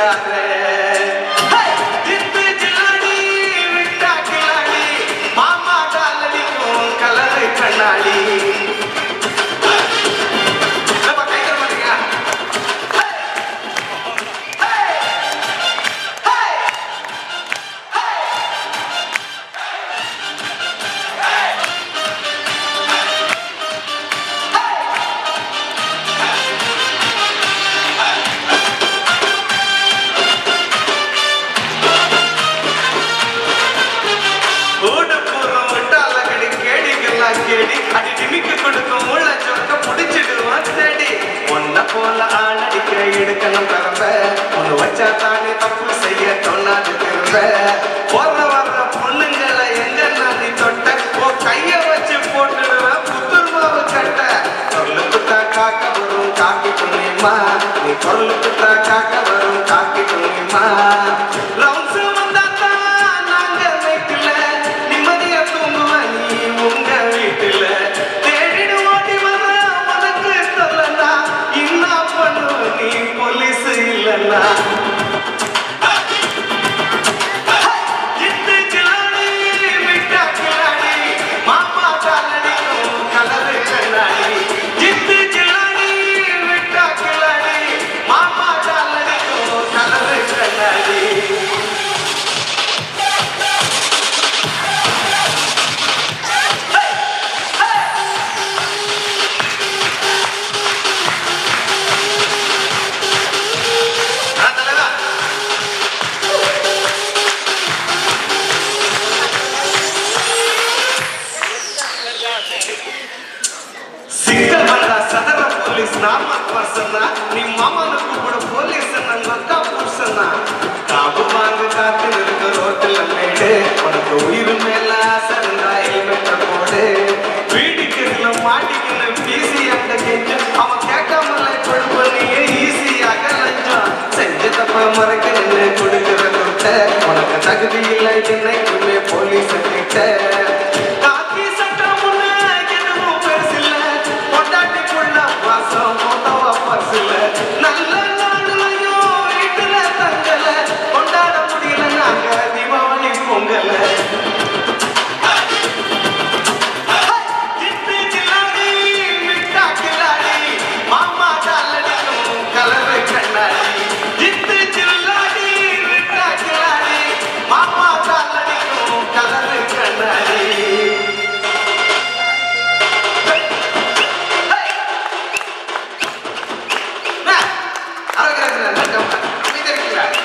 விடாத ஜித்து ஜில்லாடி விட்டா கிளாடி மாமா டாலடிக்கும் கலரை கண்ணாடி கேடி அடி டிமிக்கு கொடுக்கும் உள்ள சொக்க புடிச்சிடுவான் தேடி ஒன்ன போல ஆளடிக்க எடுக்கணும் தரப்ப ஒண்ணு வச்சா தானே தப்பு செய்ய தோணாது திரும்ப போற வர்ற பொண்ணுங்களை எங்க நாடி தொட்ட ஓ கைய வச்சு போட்டுடுவேன் புத்துருமாவு கட்ட பொருளுக்குத்தா காக்க வரும் காக்கி துணியுமா நீ பொருளுக்குத்தா காக்க வரும் காக்கி துணியுமா ரவுண்ட்ஸ் வந்தாத்தான் நாங்க வைக்கல நிம்மதியா தூங்குவ நீ உங்க வீட்டுல தேடிடு ஓடி வர உனக்கு சொல்லனா என்ன பண்ணுவ நீ போலீஸ் இல்லன்னா ஜித்து ஜில்லாடி விட்டா கிளாடி மாமா டாலடிக்கும் கலரு கண்ணாடி ஜித்து ஜில்லாடி விட்டா கிளாடி மாமா டாலடிக்கும் கலரு கண்ணாடி சிங்கல் வந்தா சதர போலீஸ் நார்மல் பர்சன்னா நீ மாமனு கூப்பிட போலீஸ் அக்கா புருஷன்னா காப்பு வாங்க காத்து இருக்க ரோட்டில் மேடு உனக்கு உயிர் மேல ஆசை இருந்தா ஹெல்மெட்ட போடு வீட்டுக்குள்ள மாட்டிக்கின்னு பிசி அந்த கெஞ்சம் அவன் கேட்காமல கொழுப்பு நீயே ஈஸியாக லஞ்சம் செஞ்ச தப்ப மறைக்க நின்று கொடுக்கிற தொட்ட உனக்கு தகுதி இல்லை என்னைக்குமே போலீஸ் கிட்ட நல்ல நாடுலையும் வீட்டுல தங்கல கொண்டாட முடியல நாங்க தீபாவளி பொங்கல ஜித்து ஜில்லாடி விட்டா கிளாடி மாமா டாலடிக்கும் கலரு கண்ணாடி ஜித்து ஜில்லாடி விட்டா கிளாடி மாமா டாலடிக்கும் கலரு கண்ணாடி அமைதியா